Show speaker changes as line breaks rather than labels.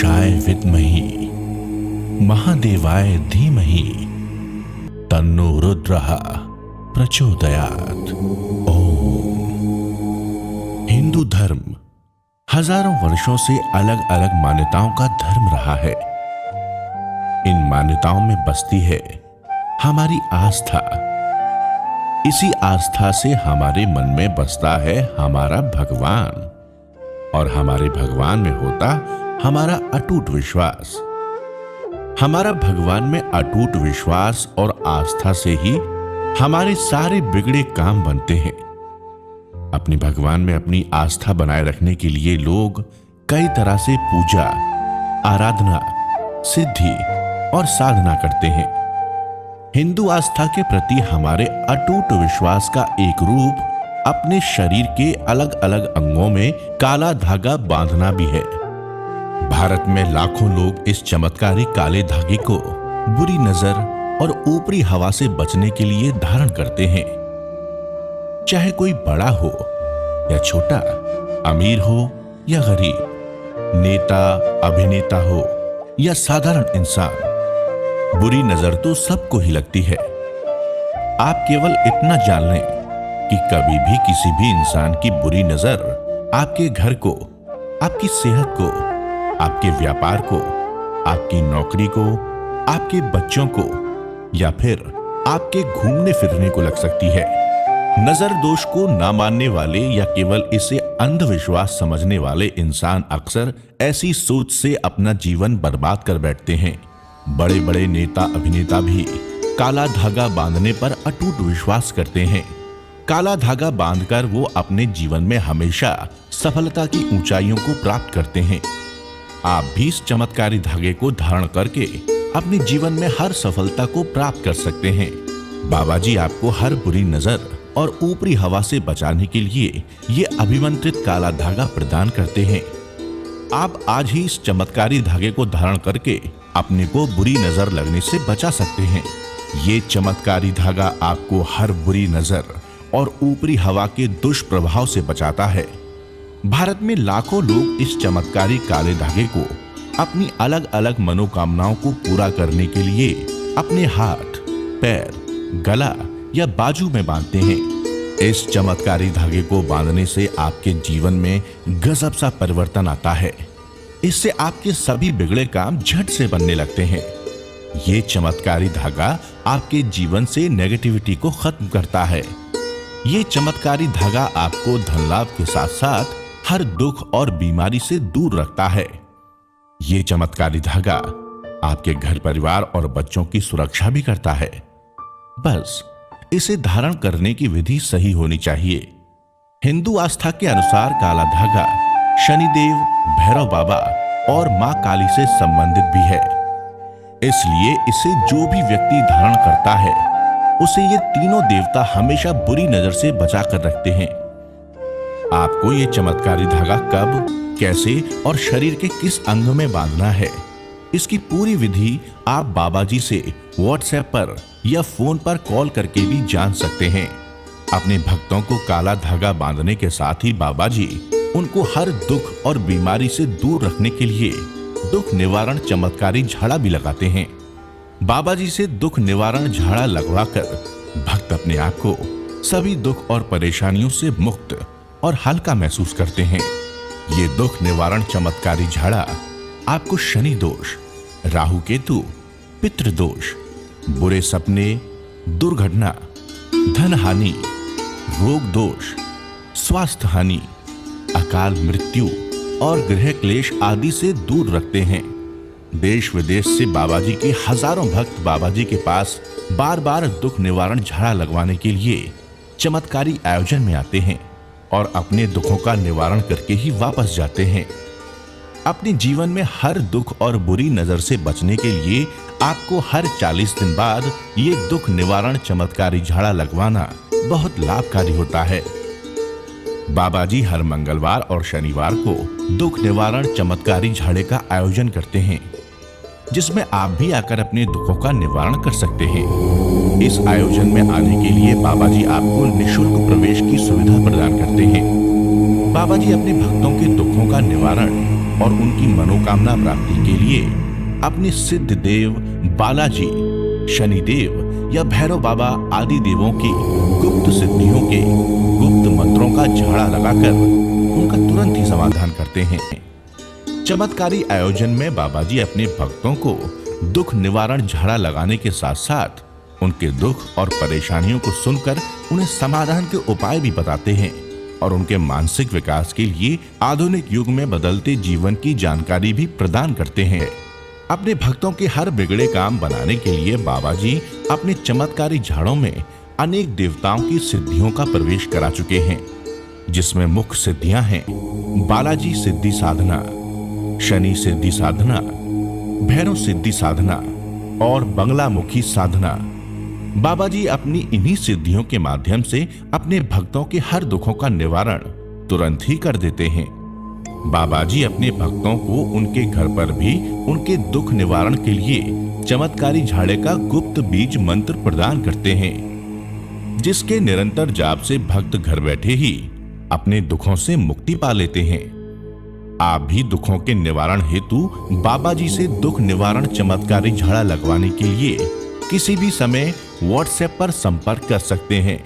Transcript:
पुरुषाय विद्महि महादेवाय धीमहि तन्नो रुद्रः प्रचोदयात्। ओम। हिंदू धर्म हजारों वर्षों से अलग अलग मान्यताओं का धर्म रहा है। इन मान्यताओं में बसती है हमारी आस्था। इसी आस्था से हमारे मन में बसता है हमारा भगवान, और हमारे भगवान में होता हमारा अटूट विश्वास। हमारा भगवान में अटूट विश्वास और आस्था से ही हमारे सारे बिगड़े काम बनते हैं। अपने भगवान में अपनी आस्था बनाए रखने के लिए लोग कई तरह से पूजा, आराधना, सिद्धि और साधना करते हैं। हिंदू आस्था के प्रति हमारे अटूट विश्वास का एक रूप अपने शरीर के अलग अलग अंगों में काला धागा बांधना भी है। भारत में लाखों लोग इस चमत्कारी काले धागे को बुरी नजर और ऊपरी हवा से बचने के लिए धारण करते हैं। चाहे कोई बड़ा हो या छोटा, अमीर हो या गरीब, नेता, अभिनेता हो या साधारण इंसान, बुरी नजर तो सबको ही लगती है। आप केवल इतना जान लें कि कभी भी किसी भी इंसान की बुरी नजर आपके घर को, आपकी सेहत को, आपके व्यापार को, आपकी नौकरी को, आपके बच्चों को या फिर आपके घूमने फिरने को लग सकती है। नजर दोष को ना मानने वाले या केवल इसे अंधविश्वास समझने वाले इंसान अक्सर ऐसी सोच से अपना जीवन बर्बाद कर बैठते हैं। बड़े बड़े नेता, अभिनेता भी काला धागा बांधने पर अटूट विश्वास करते हैं। काला धागा बांधकर वो अपने जीवन में हमेशा सफलता की ऊंचाइयों को प्राप्त करते हैं। आप भी इस चमत्कारी धागे को धारण करके अपने जीवन में हर सफलता को प्राप्त कर सकते हैं। बाबा जी आपको हर बुरी नजर और ऊपरी हवा से बचाने के लिए ये अभिमंत्रित काला धागा प्रदान करते हैं। आप आज ही इस चमत्कारी धागे को धारण करके अपने को बुरी नजर लगने से बचा सकते हैं। ये चमत्कारी धागा आपको हर बुरी नजर और ऊपरी हवा के दुष्प्रभाव से बचाता है। भारत में लाखों लोग इस चमत्कारी काले धागे को अपनी अलग अलग मनोकामनाओं को पूरा करने के लिए अपने हाथ, पैर, गला या बाजू में बांधते हैं। इस चमत्कारी धागे को बांधने से आपके जीवन में गजब सा परिवर्तन आता है। इससे आपके सभी बिगड़े काम झट से बनने लगते हैं। ये चमत्कारी धागा आपके जीवन से नेगेटिविटी को खत्म करता है। ये चमत्कारी धागा आपको धन लाभ के साथ साथ हर दुख और बीमारी से दूर रखता है। ये चमत्कारी धागा आपके घर परिवार और बच्चों की सुरक्षा भी करता है। बस इसे धारण करने की विधि सही होनी चाहिए। हिंदू आस्था के अनुसार काला धागा शनिदेव, भैरव बाबा और मां काली से संबंधित भी है। इसलिए इसे जो भी व्यक्ति धारण करता है उसे ये तीनों देवता हमेशा बुरी नजर से बचा कर रखते हैं। आपको ये चमत्कारी धागा कब, कैसे और शरीर के किस अंग में बांधना है, इसकी पूरी विधि आप बाबा जी से व्हाट्सएप पर या फोन पर कॉल करके भी जान सकते हैं। अपने भक्तों को काला धागा बांधने के साथ ही बाबा जी उनको हर दुख और बीमारी से दूर रखने के लिए दुख निवारण चमत्कारी झाड़ा भी लगाते हैं। बाबा जी से दुख निवारण झाड़ा लगवाकर भक्त अपने आप को सभी दुख और परेशानियों से मुक्त और हल्का महसूस करते हैं। ये दुख निवारण चमत्कारी झाड़ा आपको शनि दोष, राहु केतु, पितृ दोष, बुरे सपने, दुर्घटना, धन हानि, रोग दोष, स्वास्थ्य हानि, अकाल मृत्यु और गृह क्लेश आदि से दूर रखते हैं। देश विदेश से बाबा जी के हजारों भक्त बाबा जी के पास बार बार दुख निवारण झाड़ा लगवाने के लिए चमत्कारी आयोजन में आते हैं और अपने दुखों का निवारण करके ही वापस जाते हैं। अपने जीवन में हर दुख और बुरी नजर से बचने के लिए आपको हर 40 दिन बाद ये दुख निवारण चमत्कारी झाड़ा लगवाना बहुत लाभकारी होता है। बाबा जी हर मंगलवार और शनिवार को दुख निवारण चमत्कारी झाड़े का आयोजन करते हैं, जिसमें आप भी आकर अपने दुखों का निवारण कर सकते हैं। इस आयोजन में आने के लिए बाबा जी आपको निःशुल्क प्रवेश की सुविधा प्रदान करते हैं। बाबा जी अपने भक्तों के दुखों का निवारण और उनकी मनोकामना प्राप्ति के लिए अपने सिद्ध देव बालाजी, शनिदेव या भैरव बाबा आदि देवों की गुप्त सिद्धियों के गुप्त मंत्रों का झाड़ा लगाकर उनका तुरंत ही समाधान करते हैं। चमत्कारी आयोजन में बाबा जी अपने भक्तों को दुख निवारण झाड़ा लगाने के साथ साथ उनके दुख और परेशानियों को सुनकर उन्हें समाधान के उपाय भी बताते हैं और उनके मानसिक विकास के लिए आधुनिक युग में बदलते जीवन की जानकारी भी प्रदान करते हैं। अपने भक्तों के हर बिगड़े काम बनाने के लिए बाबा जी अपने चमत्कारी झाड़ों में अनेक देवताओं की सिद्धियों का प्रवेश करा चुके हैं, जिसमें मुख्य सिद्धियां हैं बालाजी सिद्धि साधना, शनि सिद्धि साधना, भैरव सिद्धि साधना और बंगलामुखी साधना। बाबा जी अपनी इन्हीं सिद्धियों के माध्यम से अपने भक्तों के हर दुखों का निवारण तुरंत ही कर देते हैं। बाबा जी अपने भक्तों को उनके घर पर भी उनके दुख निवारण के लिए चमत्कारी झाड़े का गुप्त बीज मंत्र प्रदान करते हैं, जिसके निरंतर जाप से भक्त घर बैठे ही अपने दुखों से मुक्ति पा लेते हैं। आप भी दुखों के निवारण हेतु बाबा जी से दुख निवारण चमत्कारी झाड़ा लगवाने के लिए किसी भी समय व्हाट्सएप पर संपर्क कर सकते हैं।